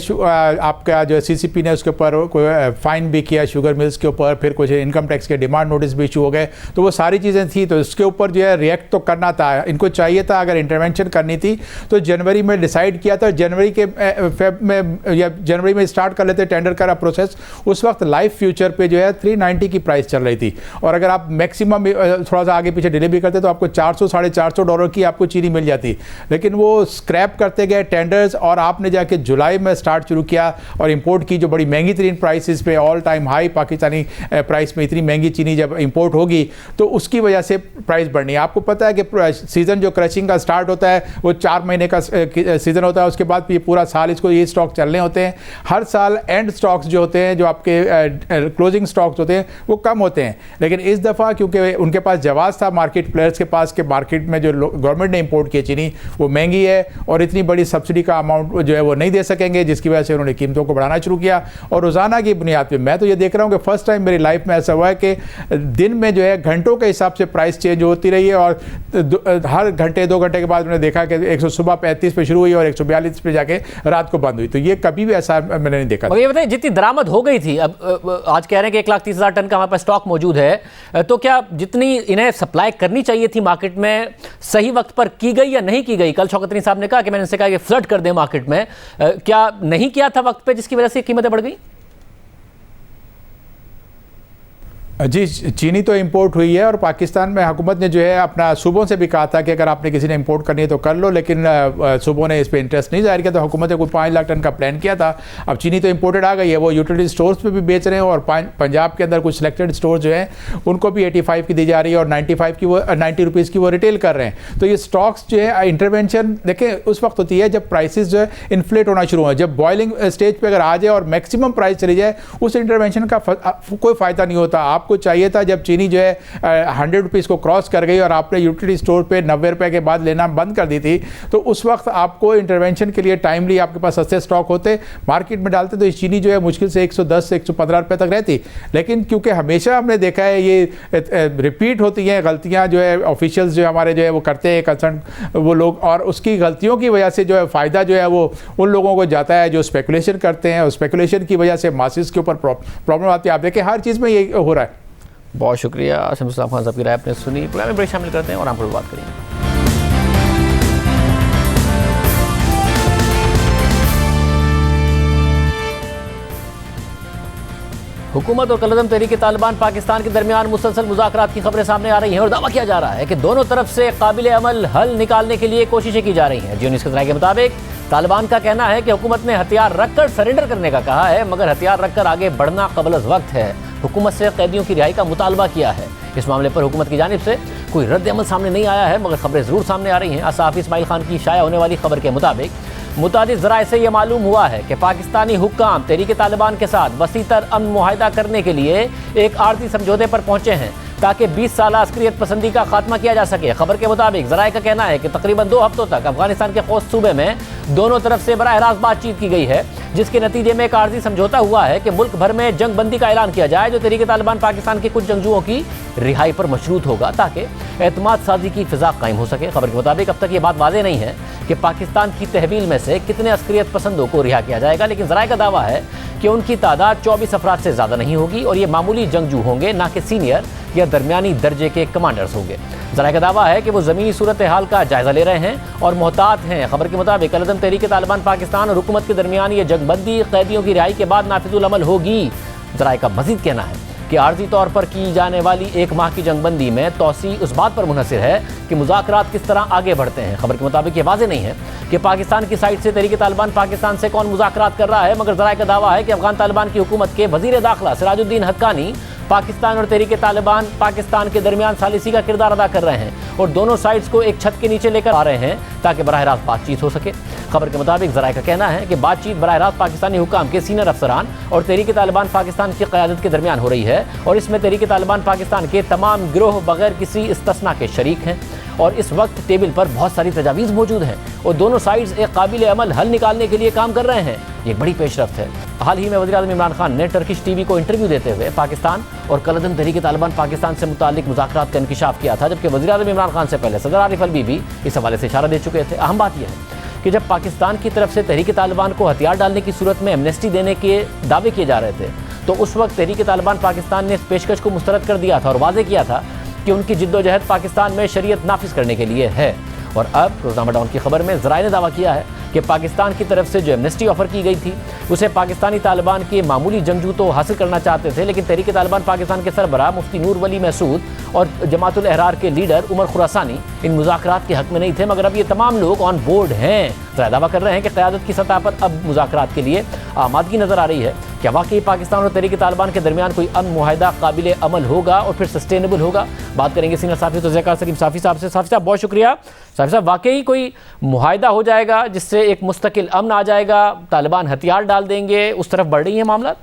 आपका जो CCP ने उसके ऊपर कोई फ़ाइन भी किया शुगर मिल्स के ऊपर, फिर कुछ इनकम टैक्स के डिमांड नोटिस भी इशू हो गए, तो वो सारी चीज़ें थी। तो इसके ऊपर जो है रिएक्ट तो करना था, इनको चाहिए था अगर इंटरवेंशन करनी थी तो जनवरी में डिसाइड किया था, जनवरी के फेब में या जनवरी में स्टार्ट कर लेते टेंडर का प्रोसेस। उस वक्त लाइफ फ्यूचर पे जो है 390 की प्राइस चल रही थी, और अगर आप मैक्सिमम थोड़ा सा आगे पीछे डिले भी करते तो आपको $400-450 की आपको चीनी मिल जाती। लेकिन वो स्क्रैप करते गए टेंडर्स, और आपने जाके जुलाई में स्टार्ट शुरू किया और इंपोर्ट की जो बड़ी महंगी तरीन प्राइसेस पे, all time high Pakistani price में इतनी महंगी चीनी जब इंपोर्ट होगी तो उसकी वजह से प्राइस बढ़नी है। आपको पता है कि सीज़न जो क्रशिंग का स्टार्ट होता है वो 4 महीने का सीज़न होता है, उसके बाद ये पूरा साल इसको ये स्टॉक चलने होते हैं। हर साल एंड स्टॉक्स जो होते हैं, जो आपके क्लोजिंग स्टॉक्स होते हैं, वो कम होते हैं। लेकिन इस दफ़ा क्योंकि उनके पास जवाब था मार्केट प्लेयर्स के पास कि मार्केट में जो गवर्नमेंट ने इंपोर्ट की चीनी वो महंगी है और इतनी बड़ी सब्सिडी का अमाउंट जो है वो नहीं दे सकेंगे, जिसकी वजह से उन्होंने कीमतों को बढ़ाना शुरू किया। और रोज़ाना की बुनियाद पे मैं तो ये देख रहा हूँ कि फर्स्ट टाइम मेरी लाइफ में ऐसा हुआ है कि दिन में जो है घंटों के हिसाब से प्राइस चेंज होती रही है, और हर घंटे 2 घंटे के बाद उन्होंने देखा कि सुबह 35 पे शुरू हुई और 142 पे जाके रात को बंद हुई। तो ये कभी भी ऐसा मैंने नहीं देखा। ये बताइए, जितनी दरामद हो गई थी, अब आज कह रहे हैं कि 1,30,000 टन का हमारे पास स्टॉक मौजूद है, तो क्या जितनी इन्हें सप्लाई करनी चाहिए थी मार्केट में सही वक्त पर की गई या नहीं की गई? कल शौकत साहब ने कहा कि मैंने उनसे कहा कि फ्लड कर दें मार्केट में, क्या नहीं किया था वक्त पे जिसकी वजह से कीमतें बढ़ गई? जी, चीनी तो इंपोर्ट हुई है और पाकिस्तान में हुकूमत ने जो है अपना सूबों से भी कहा था कि अगर आपने किसी ने इंपोर्ट करनी है तो कर लो, लेकिन सूबों ने इस पर इंटरेस्ट नहीं जाहिर किया। तो हुकूमत ने कोई 5 लाख टन का प्लान किया था। अब चीनी तो इंपोर्टेड आ गई है, वो यूटिलिटी स्टोर्स पे भी बेच रहे हैं, और पंजाब के अंदर कुछ सिलेक्टेड स्टोर जो हैं उनको भी 85 की दी जा रही है और 95 की वो 90 रुपीज़ की वो रिटेल कर रहे हैं। तो ये स्टॉक्स जो है इंटरवेंशन देखें उस वक्त होती है जब प्राइसेस जो है इन्फ्लेट होना शुरू हो, जब बॉइलिंग स्टेज पर अगर आ जाए और मैक्सिमम प्राइस चली जाए, उस इंटरवेंशन का कोई फ़ायदा नहीं होता। आपको चाहिए था जब चीनी जो है 100 रुपीज़ को क्रॉस कर गई और आपने यूटिलिटी स्टोर पे 90 रुपये के बाद लेना बंद कर दी थी, तो उस वक्त आपको इंटरवेंशन के लिए टाइमली आपके पास सस्ते स्टॉक होते, मार्केट में डालते, तो इस चीनी जो है मुश्किल से 110 से 115 रुपये तक रहती। लेकिन क्योंकि हमेशा हमने देखा है ये रिपीट होती हैं गलतियाँ जो है ऑफिशियल्स जो हमारे जो है वो करते हैं कंसर्न वो लोग, और उसकी गलतियों की वजह से जो है फ़ायदा जो है वो उन लोगों को जाता है जो स्पेकुलेशन करते हैं, और स्पेकुलेशन की वजह से मासिस के ऊपर प्रॉब्लम आती है। आप देखें हर चीज़ में ये हो रहा है। बहुत शुक्रिया शमस खान साहब की राय आपने सुनी। प्रोग्राम में ब्रेक शामिल करते हैं और हम फिर बात करेंगे। हुकूमत और कलअदम तहरीक तालिबान पाकिस्तान के दरमियान मुसलसल मुज़ाकरात की खबरें सामने आ रही हैं और दावा किया जा रहा है कि दोनों तरफ से काबिल अमल हल निकालने के लिए कोशिशें की जा रही हैं। जियो न्यूज़ के ज़राए के मुताबिक तालिबान का कहना है कि हुकूमत ने हथियार रखकर सरेंडर करने का कहा है, मगर हथियार रखकर आगे बढ़ना क़ब्ल वक्त है। हुकूमत से कैदियों की रिहाई का मुतालबा किया है। इस मामले पर हुकूमत की जानिब से कोई रद्द अमल सामने नहीं आया है, मगर खबरें ज़रूर सामने आ रही हैं। सहाफ़ी इस्माइल खान की शाया होने वाली खबर के मुताबिक मुतादिद ज़राए से यह मालूम हुआ है कि पाकिस्तानी हुक्काम तहरीक तालिबान के साथ वसीतर अमन मुआहिदा करने के लिए एक आर्जी समझौते पर पहुंचे हैं। ताकि 20 साल अस्करियत पसंदी का खात्मा किया जा सके। खबर के मुताबिक ज़राए का कहना है कि तकरीबन 2 हफ्तों तक अफगानिस्तान के खोस्त सूबे में दोनों तरफ से बराह रास्त बातचीत की गई है, जिसके नतीजे में एक आर्जी समझौता हुआ है कि मुल्क भर में जंग बंदी का ऐलान किया जाए, जो तहरीक तालिबान पाकिस्तान के कुछ जंगजुओं की रिहाई पर मशरूत होगा ताकि एतमाद साजी की फिजा कायम हो सके। खबर के मुताबिक अब तक ये बात वाज़ेह नहीं है कि पाकिस्तान की तहवील में से कितने अस्करियत पसंदों को रिहा किया जाएगा, लेकिन ज़राए का दावा है कि उनकी तादाद 24 अफराद से ज़्यादा नहीं होगी और ये मामूली जंगजू होंगे, ना कि सीनियर या दरमियानी दर्जे के कमांडर्स होंगे। ज़राए का दावा है कि वो ज़मीनी सूरत हाल का जायज़ा ले रहे हैं और मोहतात हैं। खबर के मुताबिक कलअदम तहरीक तालिबान पाकिस्तान और हुकूमत के दरमियान ये जंगबंदी कैदियों की रिहाई के बाद नाफिजुल अमल होगी। ज़राए का मज़ीद कहना है कि आर्जी तौर पर की जाने वाली 1 माह की जंगबंदी में तोसी उस बात पर मुनहसिर है कि मुज़ाकरात किस तरह आगे बढ़ते हैं। खबर के मुताबिक ये वाज़ेह नहीं है कि पाकिस्तान की साइड से तहरीक तालिबान पाकिस्तान से कौन मुज़ाकरात कर रहा है, मगर ज़राए का दावा है कि अफगान तालिबान की हुकूमत के वज़ीर दाखिला सिराजुद्दीन हक्कानी पाकिस्तान और तहरीक तालिबान पाकिस्तान के दरमियान सालिसी का किरदार अदा कर रहे हैं और दोनों साइड्स को एक छत के नीचे लेकर आ रहे हैं ताकि बराह रास्त बातचीत हो सके। खबर के मुताबिक ज़राए का कहना है कि बातचीत बराह रास्त पाकिस्तानी हुकाम के सीनियर अफसरान और तहरीक तालिबान पाकिस्तान की क़यादत के दरमियान हो रही है और इसमें तहरीक तालिबान पाकिस्तान के तमाम गिरोह बगैर किसी इस्तिस्ना के शरीक हैं और इस वक्त टेबल पर बहुत सारी तजावीज़ मौजूद हैं और दोनों साइड्स एक काबिल अमल हल निकालने के लिए काम कर रहे हैं। ये एक बड़ी पेशरफ्त है। हाल ही में वज़ीर आज़म इमरान खान ने टर्किश टीवी को इंटरव्यू देते हुए पाकिस्तान और कलअदम तहरीक तालिबान पाकिस्तान से मुताल्लिक मुज़ाकरात का इंकिशाफ किया था, जबकि वज़ीर आज़म इमरान खान से पहले सदर आरिफ अलवी भी इस हवाले से इशारा दे चुके थे। अहम बात यह है कि जब पाकिस्तान की तरफ से तहरीक तालिबान को हथियार डालने की सूरत में एमनेस्टी देने के दावे किए जा रहे थे, तो उस वक्त तहरीक तालिबान पाकिस्तान ने इस पेशकश को मुस्तरद कर दिया था और वाज़ेह किया था कि उनकी जिद्दोजहद पाकिस्तान में शरीयत नाफिज करने के लिए है। और अब रोज़नामा डाउन की खबर में ज़राए ने दावा किया है कि पाकिस्तान की तरफ से जो एमनेस्टी ऑफर की गई थी उसे पाकिस्तानी तालिबान के मामूली जंगजू तो हासिल करना चाहते थे, लेकिन तहरीक तालिबान पाकिस्तान के सरबराह मुफ्ती नूर वली महसूद और जमातुल अहरार के लीडर उमर खुरासानी इन मुज़ाकरात के हक़ में नहीं थे, मगर अब ये तमाम लोग ऑन बोर्ड हैं। ज़राए दावा कर रहे हैं कि क़यादत की सतह पर अब मुज़ाकरात के लिए आमादगी नज़र आ रही है। क्या वाकई पाकिस्तान और तहरीक तालिबान के दरमियान कोई अमन मुआहिदा काबिल अमल होगा और फिर सस्टेनेबल होगा? बात करेंगे सीनियर साफ़ी तौज़ीक़ार सलीम साफ़ी साहब से। साफ़ी साहब बहुत शुक्रिया। साफ़ी साहब, वाकई कोई मुआहिदा हो जाएगा जिससे एक मुस्तकिल अमन आ जाएगा, तालिबान हथियार डाल देंगे, उस तरफ बढ़ रही है मामला?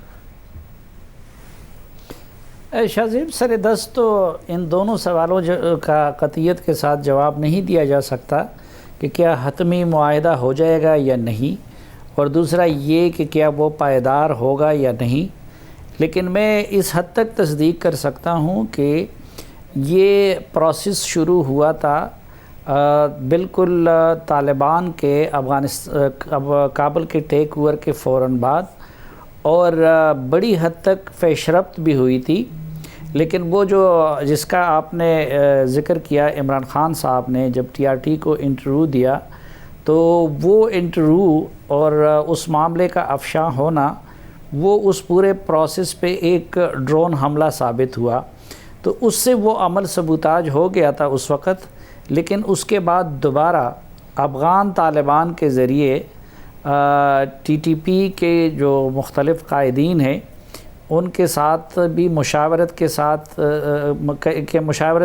शाज़ीब सर-ए-दस्त तो इन दोनों सवालों का कतियत के साथ जवाब नहीं दिया जा सकता कि क्या हतमी मुआहिदा हो जाएगा या नहीं, और दूसरा ये कि क्या वो पायदार होगा या नहीं। लेकिन मैं इस हद तक तस्दीक कर सकता हूँ कि ये प्रोसेस शुरू हुआ था बिल्कुल तालिबान के काबुल के टेक ओवर के फ़ौरन बाद, और बड़ी हद तक पेशरफ्त भी हुई थी। लेकिन वो जो जिसका आपने ज़िक्र किया इमरान खान साहब ने जब TRT को इंटरव्यू दिया, तो वो इंटरव्यू और उस मामले का अफशा होना वो उस पूरे प्रोसेस पे एक ड्रोन हमला साबित हुआ, तो उससे वो अमल सबूताज हो गया था उस वक़्त। लेकिन उसके बाद दोबारा अफ़गान तालिबान के ज़रिए TTP के जो मुख्तलिफ़ कायदीन हैं उनके साथ भी मुशावरत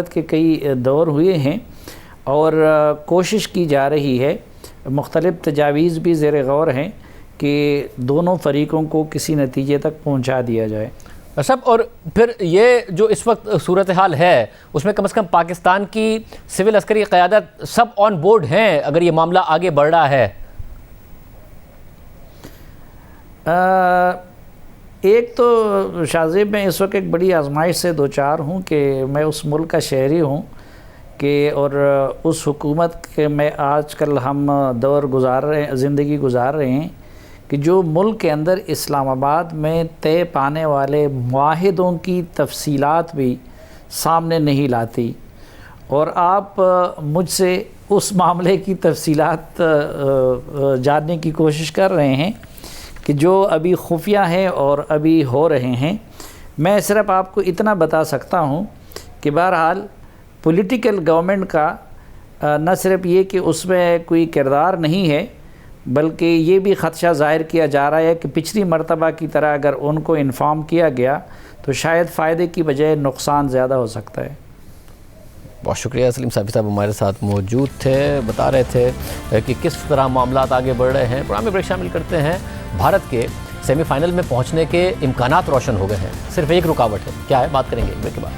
के कई दौर हुए हैं और कोशिश की जा रही है, मुख्तलिफ़ तजावीज़ भी ज़ेर गौर हैं कि दोनों फरीक़ों को किसी नतीजे तक पहुंचा दिया जाए। सब और फिर ये जो इस वक्त सूरत हाल है उसमें कम से कम पाकिस्तान की सिविल अस्करी क़यादत सब ऑन बोर्ड हैं अगर ये मामला आगे बढ़ रहा है? एक तो शाज़ीब मैं इस वक्त एक बड़ी आजमाइश से दो चार हूँ कि मैं उस मुल्क का शहरी हूँ कि और उस हुकूमत के में आजकल हम दौर गुजार रहे हैं, ज़िंदगी गुजार रहे हैं कि जो मुल्क के अंदर इस्लामाबाद में तय पाने वाले मुआहिदों की तफसीलात भी सामने नहीं लाती, और आप मुझसे उस मामले की तफसीलात जानने की कोशिश कर रहे हैं कि जो अभी खुफिया हैं और अभी हो रहे हैं। मैं सिर्फ आपको इतना बता सकता हूँ कि बहरहाल पॉलिटिकल गवर्नमेंट का न सिर्फ ये कि उसमें कोई किरदार नहीं है, बल्कि ये भी ख़दशा ज़ाहिर किया जा रहा है कि पिछली मरतबा की तरह अगर उनको इन्फॉर्म किया गया तो शायद फ़ायदे की बजाय नुकसान ज़्यादा हो सकता है। बहुत शुक्रिया। सलीम साफ़ी साहब हमारे साथ मौजूद थे, बता रहे थे कि किस तरह मामलात आगे बढ़ रहे हैं। प्रोग्राम में ब्रेक शामिल करते हैं। भारत के सेमीफ़ाइनल में पहुंचने के इम्कानात रोशन हो गए हैं, सिर्फ एक रुकावट है। क्या है, बात करेंगे ब्रेक के बाद।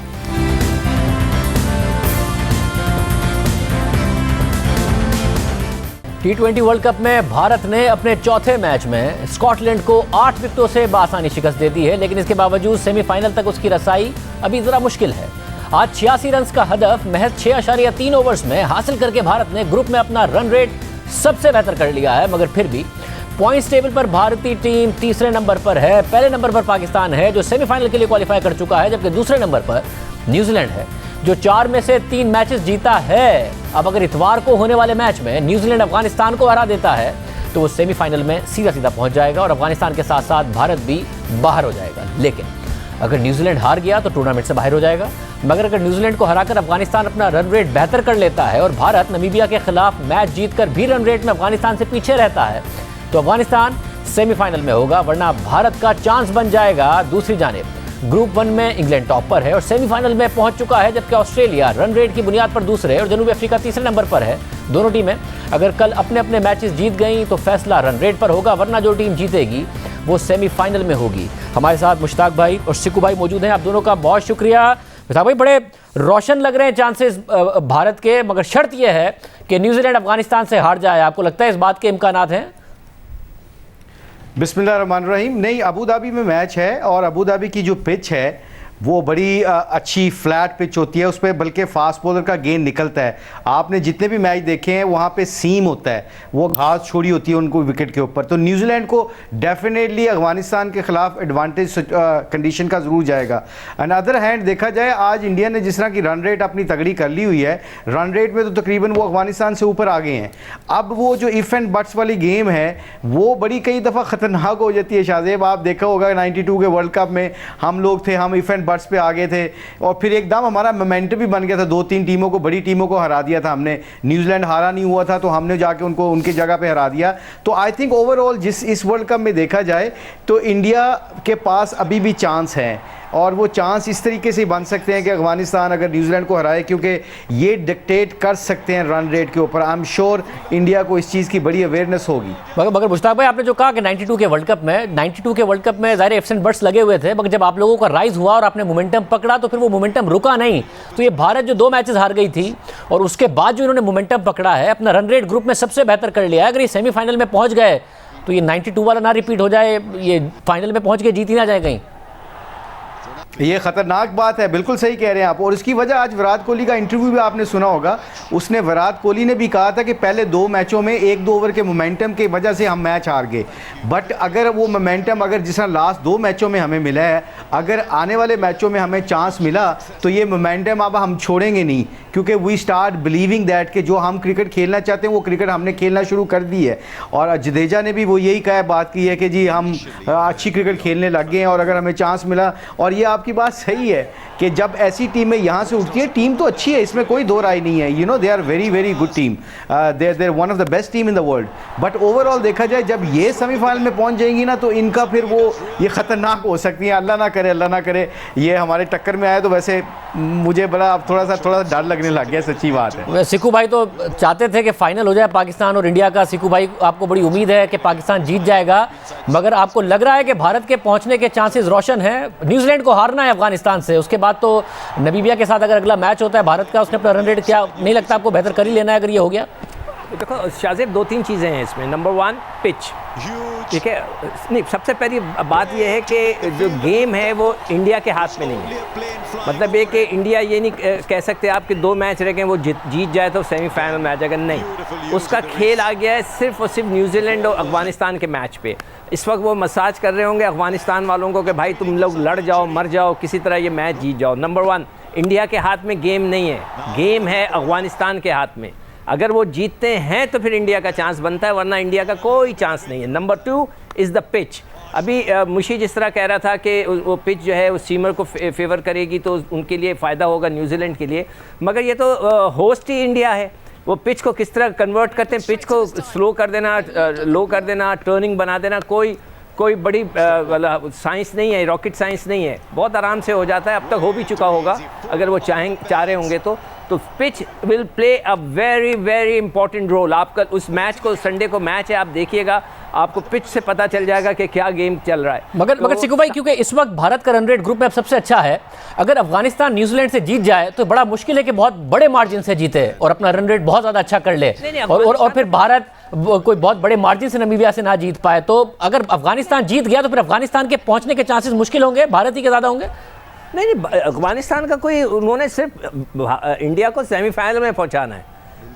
T20 वर्ल्ड कप में भारत ने अपने चौथे मैच में स्कॉटलैंड को 8 विकेटों से बासानी शिकस्त दे दी है, लेकिन इसके बावजूद सेमीफाइनल तक उसकी रसाई अभी जरा मुश्किल है। आज 86 रन का हदफ महज 6.3 ओवर्स में हासिल करके भारत ने ग्रुप में अपना रन रेट सबसे बेहतर कर लिया है, मगर फिर भी पॉइंट्स टेबल पर भारतीय टीम तीसरे नंबर पर है। पहले नंबर पर पाकिस्तान है जो सेमीफाइनल के लिए क्वालिफाई कर चुका है, जबकि दूसरे नंबर पर न्यूजीलैंड है जो 4 में से 3 मैचेस जीता है। अब अगर इतवार को होने वाले मैच में न्यूजीलैंड अफगानिस्तान को हरा देता है तो वो सेमीफाइनल में सीधा सीधा पहुंच जाएगा और अफगानिस्तान के साथ साथ भारत भी बाहर हो जाएगा। लेकिन अगर न्यूजीलैंड हार गया तो टूर्नामेंट से बाहर हो जाएगा, मगर अगर न्यूजीलैंड को हराकर अफगानिस्तान अपना रन रेट बेहतर कर लेता है और भारत नमीबिया के खिलाफ मैच जीतकर भी रन रेट में अफगानिस्तान से पीछे रहता है तो अफगानिस्तान सेमीफाइनल में होगा, वरना भारत का चांस बन जाएगा। दूसरी जानिब ग्रुप 1 में इंग्लैंड टॉप पर है और सेमीफाइनल में पहुंच चुका है, जबकि ऑस्ट्रेलिया रन रेट की बुनियाद पर दूसरे और जनूबी अफ्रीका तीसरे नंबर पर है। दोनों टीमें अगर कल अपने अपने मैचेस जीत गई तो फैसला रन रेट पर होगा, वरना जो टीम जीतेगी वो सेमीफाइनल में होगी। हमारे साथ मुश्ताक भाई और सिक्कू भाई मौजूद हैं, आप दोनों का बहुत शुक्रिया। मुश्ताक भाई, बड़े रोशन लग रहे हैं चांसेस भारत के, मगर शर्त यह है कि न्यूजीलैंड अफगानिस्तान से हार जाए। आपको लगता है इस बात के इम्कानात हैं? बिस्मिल्लाहिर्रहमानिर्रहीम। नहीं, अबू धाबी में मैच है और अबू धाबी की जो पिच है वो बड़ी अच्छी फ्लैट पिच होती है, उस पर बल्कि फास्ट बॉलर का गेंद निकलता है। आपने जितने भी मैच देखे हैं वहाँ पे सीम होता है, वो घास छोड़ी होती है उनको विकेट के ऊपर। तो न्यूजीलैंड को डेफिनेटली अफगानिस्तान के खिलाफ एडवांटेज कंडीशन का ज़रूर जाएगा। अन अदर हैंड देखा जाए, आज इंडिया ने जिस तरह की रन रेट अपनी तगड़ी कर ली हुई है, रन रेट में तो तकरीबन वो अफगानिस्तान से ऊपर आ गए हैं। अब वो जो इफ़ एंड बट्स वाली गेम है वो बड़ी कई दफ़ा ख़तरनाक हो जाती है। शाहजेब, आप देखा होगा 92 के वर्ल्ड कप में हम लोग थे, हम इफ़ एंड बट्स पे आ गए थे और फिर एकदम हमारा मोमेंटम भी बन गया था। 2-3 टीमों को, बड़ी टीमों को हरा दिया था हमने। न्यूजीलैंड हारा नहीं हुआ था तो हमने जाके उनको उनकी जगह पे हरा दिया। तो आई थिंक ओवरऑल जिस इस वर्ल्ड कप में देखा जाए तो इंडिया के पास अभी भी चांस है और वो चांस इस तरीके से बन सकते हैं कि अफगानिस्तान अगर न्यूजीलैंड को हराए, क्योंकि ये डिक्टेट कर सकते हैं रन रेट के ऊपर। आई एम श्योर इंडिया को इस चीज़ की बड़ी अवेयरनेस होगी। मगर मुश्ताक भाई, आपने जो कहा कि 92 के वर्ल्ड कप में ज़ाहिर इफ्स एंड बट्स लगे हुए थे, मगर जब आप लोगों का राइज हुआ और आपने मोमेंटम पकड़ा तो फिर वो मोमेंटम रुका नहीं। तो ये भारत जो 2 मैचेस हार गई थी और उसके बाद जो इन्होंने मोमेंटम पकड़ा है, अपना रन रेट ग्रुप में सबसे बेहतर कर लिया है, अगर ये सेमीफाइनल में पहुँच गए तो ये 92 वाला ना रिपीट हो जाए, ये फाइनल में पहुँच के जीत ही ना जाए कहीं। ये ख़तरनाक बात है, बिल्कुल सही कह रहे हैं आप। और इसकी वजह आज विराट कोहली का इंटरव्यू भी आपने सुना होगा, उसने विराट कोहली ने भी कहा था कि पहले 2 मैचों में 1-2 ओवर के मोमेंटम की वजह से हम मैच हार गए, बट अगर वो मोमेंटम अगर जिस तरह लास्ट 2 मैचों में हमें मिला है, अगर आने वाले मैचों में हमें चांस मिला तो ये मोमेंटम अब हम छोड़ेंगे नहीं, क्योंकि वी स्टार्ट बिलीविंग दैट कि जो हम क्रिकेट खेलना चाहते हैं वो क्रिकेट हमने खेलना शुरू कर दी है। और जडेजा ने भी वो यही कहा, बात की है कि जी हम अच्छी क्रिकेट खेलने लग गए हैं और अगर हमें चांस मिला। और ये आपकी बात सही है कि जब ऐसी टीमें यहाँ से उठती है, टीम तो अच्छी है, इसमें कोई दो राय नहीं है। You know, they are very very good team, they are one of the best team in the world. But overall देखा जाए, जब ये सेमीफाइनल में पहुँच जाएंगी ना तो इनका फिर वो ये ख़तरनाक हो सकती है। अल्लाह ना करे ये हमारे टक्कर में आए तो वैसे मुझे बड़ा अब थोड़ा सा डर लगने लग गया, सच्ची बात है। सिक्कू भाई तो चाहते थे कि फाइनल हो जाए पाकिस्तान और इंडिया का। सिक्कू भाई, आपको बड़ी उम्मीद है कि पाकिस्तान जीत जाएगा, मगर आपको लग रहा है कि भारत के पहुंचने के चांसेस रोशन हैं? न्यूजीलैंड को हारना है अफगानिस्तान से, उसके बाद तो नमीबिया के साथ अगर अगला मैच होता है भारत का, उसने अपना रन रेट क्या नहीं लगता आपको बेहतर कर ही लेना है अगर ये हो गया? देखो शाहजेब, 2-3 चीज़ें हैं इसमें। नंबर 1 पिच, ठीक है। नहीं, सबसे पहली बात यह है कि जो गेम है वो इंडिया के हाथ में नहीं है। मतलब ये कि इंडिया ये नहीं कह सकते आप कि 2 मैच रह गए वो जीत जाए तो सेमीफाइनल में आ जाएगा, नहीं। उसका खेल आ गया है सिर्फ और सिर्फ न्यूजीलैंड और अफगानिस्तान के मैच पे। इस वक्त वो मसाज कर रहे होंगे अफगानिस्तान वालों को कि भाई तुम लोग लड़ जाओ, मर जाओ, किसी तरह ये मैच जीत जाओ। नंबर 1, इंडिया के हाथ में गेम नहीं है, गेम है अफगानिस्तान के हाथ में। अगर वो जीतते हैं तो फिर इंडिया का चांस बनता है, वरना इंडिया का कोई चांस नहीं है। Number 2 is the pitch. अभी मुशी जिस तरह कह रहा था कि वो पिच जो है उस सीमर को फेवर करेगी तो उनके लिए फ़ायदा होगा न्यूजीलैंड के लिए, मगर ये तो होस्ट ही इंडिया है। वो पिच को किस तरह कन्वर्ट करते हैं, पिच को स्लो कर देना, लो कर देना, टर्निंग बना देना, कोई बड़ी साइंस नहीं है, रॉकेट साइंस नहीं है, बहुत आराम से हो जाता है। अब तक हो भी चुका होगा अगर वो चाह रहे होंगे तो pitch will play a very very important role. आपका उस मैच को, संडे को मैच है, आप देखिएगा, आपको पिच से पता चल जाएगा कि क्या गेम चल रहा है। मगर सिक्कू भाई, क्योंकि इस वक्त भारत का रन रेट ग्रुप में अब सबसे अच्छा है, अगर अफगानिस्तान न्यूजीलैंड से जीत जाए तो बड़ा मुश्किल है कि बहुत बड़े मार्जिन से जीते और अपना रन रेट बहुत ज़्यादा अच्छा कर ले और फिर भारत कोई बहुत बड़े मार्जिन से नमीबिया से ना जीत पाए, तो अगर अफगानिस्तान जीत गया तो फिर अफगानिस्तान के पहुंचने के चांसेस मुश्किल होंगे, भारत ही के ज़्यादा होंगे? नहीं, अफगानिस्तान का कोई, उन्होंने सिर्फ इंडिया को सेमीफाइनल में पहुंचाना है,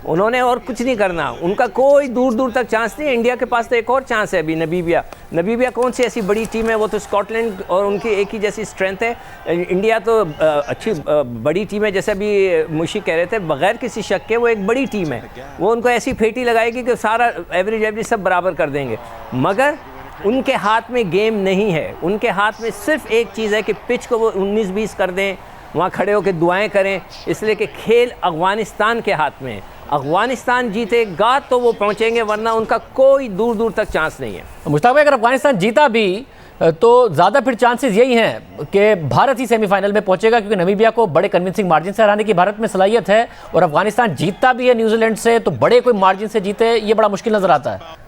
उन्होंने और कुछ नहीं करना। उनका कोई दूर दूर तक चांस नहीं है। इंडिया के पास तो एक और चांस है अभी, नमीबिया कौन सी ऐसी बड़ी टीम है, वो तो स्कॉटलैंड और उनकी एक ही जैसी स्ट्रेंथ है। इंडिया तो अच्छी बड़ी टीम है, जैसे अभी मुशी कह रहे थे, बगैर किसी शक के वो एक बड़ी टीम है। वो उनको ऐसी फेटी लगाएगी कि सारा एवरेज सब बराबर कर देंगे, मगर उनके हाथ में गेम नहीं है। उनके हाथ में सिर्फ एक चीज़ है कि पिच को वो 19-20 कर दें, वहाँ खड़े होकर दुआएं करें, इसलिए कि खेल अफगानिस्तान के हाथ में है। अफगानिस्तान जीतेगा तो वो पहुंचेंगे, वरना उनका कोई दूर दूर तक चांस नहीं है। मुश्ताक भाई, अगर अफगानिस्तान जीता भी तो ज़्यादा फिर चांसेस यही हैं कि भारत ही सेमीफाइनल में पहुंचेगा, क्योंकि नमीबिया को बड़े कन्विंसिंग मार्जिन से हराने की भारत में सलाहियत है, और अफगानिस्तान जीतता भी है न्यूजीलैंड से तो बड़े कोई मार्जिन से जीते, ये बड़ा मुश्किल नज़र आता है।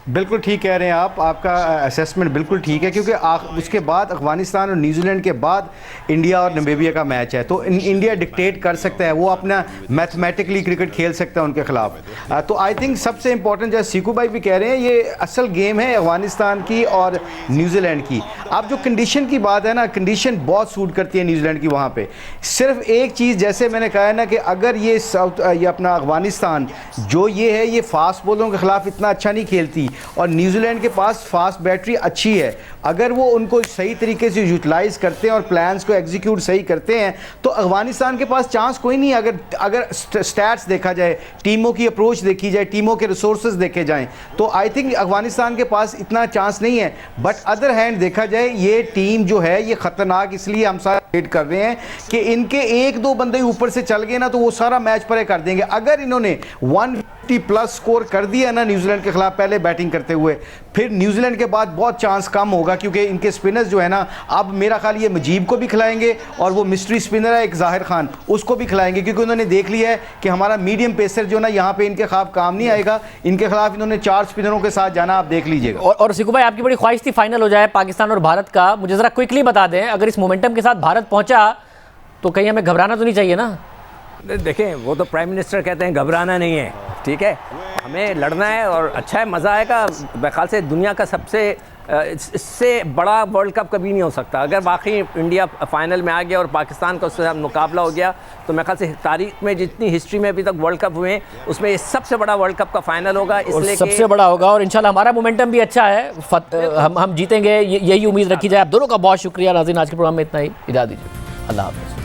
बिल्कुल ठीक कह रहे हैं आप, आपका असेसमेंट बिल्कुल ठीक है, क्योंकि उसके बाद अफगानिस्तान और न्यूजीलैंड के बाद इंडिया और नमीबिया का मैच है, तो इंडिया डिक्टेट कर सकता है, वो अपना मैथमेटिकली क्रिकेट खेल सकता है उनके खिलाफ। तो आई थिंक सबसे इंपॉर्टेंट, जैसे सीकू भाई भी कह रहे हैं, ये असल गेम है अफगानिस्तान की और न्यूजीलैंड की। अब जो कंडीशन की बात है ना, कंडीशन बहुत सूट करती है न्यूजीलैंड की वहाँ पर। सिर्फ एक चीज़, जैसे मैंने कहा है ना, कि अगर ये अपना अफगानिस्तान जो ये है, ये फास्ट बॉलरों के खिलाफ इतना अच्छा नहीं खेलती, और न्यूजीलैंड के पास फास्ट बैटरी अच्छी है, अगर वो उनको सही तरीके से यूटिलाइज करते हैं और प्लान्स को एग्जीक्यूट सही करते हैं, तो अफगानिस्तान के पास चांस कोई नहीं है। अगर स्टैट्स देखा जाए, टीमों की अप्रोच देखी जाए, टीमों के रिसोर्सेज देखे जाएं, तो आई थिंक अफगानिस्तान के पास इतना चांस नहीं है। बट अदर हैंड देखा जाए, ये टीम जो है ये ख़तरनाक इसलिए हम सारे वेट कर रहे हैं कि इनके 1-2 बंदे ऊपर से चल गए ना, तो वो सारा मैच परे कर देंगे। अगर इन्होंने 150 प्लस स्कोर कर दिया ना न्यूजीलैंड के खिलाफ पहले बैटिंग करते हुए, फिर न्यूजीलैंड के बाद बहुत चांस कम होगा, क्योंकि इनके स्पिनर्स जो है ना, अब मेरा ख्याल ये मुजीब को भी खिलाएंगे, और वो मिस्ट्री स्पिनर है एक जाहिर खान, उसको भी खिलाएंगे, क्योंकि उन्होंने देख लिया है कि हमारा मीडियम पेसर जो ना यहाँ पे इनके खिलाफ काम नहीं आएगा। इनके खिलाफ इन्होंने 4 स्पिनरों के साथ जाना, आप देख लीजिएगा। और सिकू भाई, आपकी बड़ी ख्वाहिश थी फाइनल हो जाए पाकिस्तान और भारत का, मुझे जरा क्विकली बता दें, अगर इस मोमेंटम के साथ भारत पहुंचा तो कहीं हमें घबराना तो नहीं चाहिए ना? देखें, वो तो प्राइम मिनिस्टर कहते हैं घबराना नहीं है, ठीक है, हमें लड़ना है और अच्छा है, मज़ा आएगा। मेरे ख्याल से दुनिया का सबसे इससे बड़ा वर्ल्ड कप कभी नहीं हो सकता। अगर वाकई इंडिया फाइनल में आ गया और पाकिस्तान का उसके साथ मुकाबला हो गया, तो मेरे ख्याल से तारीख में जितनी हिस्ट्री में अभी तक वर्ल्ड कप हुए हैं, उसमें ये सबसे बड़ा वर्ल्ड कप का फाइनल होगा, इसलिए सबसे बड़ा होगा। और इंशाल्लाह हमारा मोमेंटम भी अच्छा है, हम जीतेंगे, यही उम्मीद रखी जाए। आप दोनों का बहुत शुक्रिया। नाज़रीन, आज के प्रोग्राम में इतना ही, इजाज़त दीजिए, अल्लाह हाफ़िज़।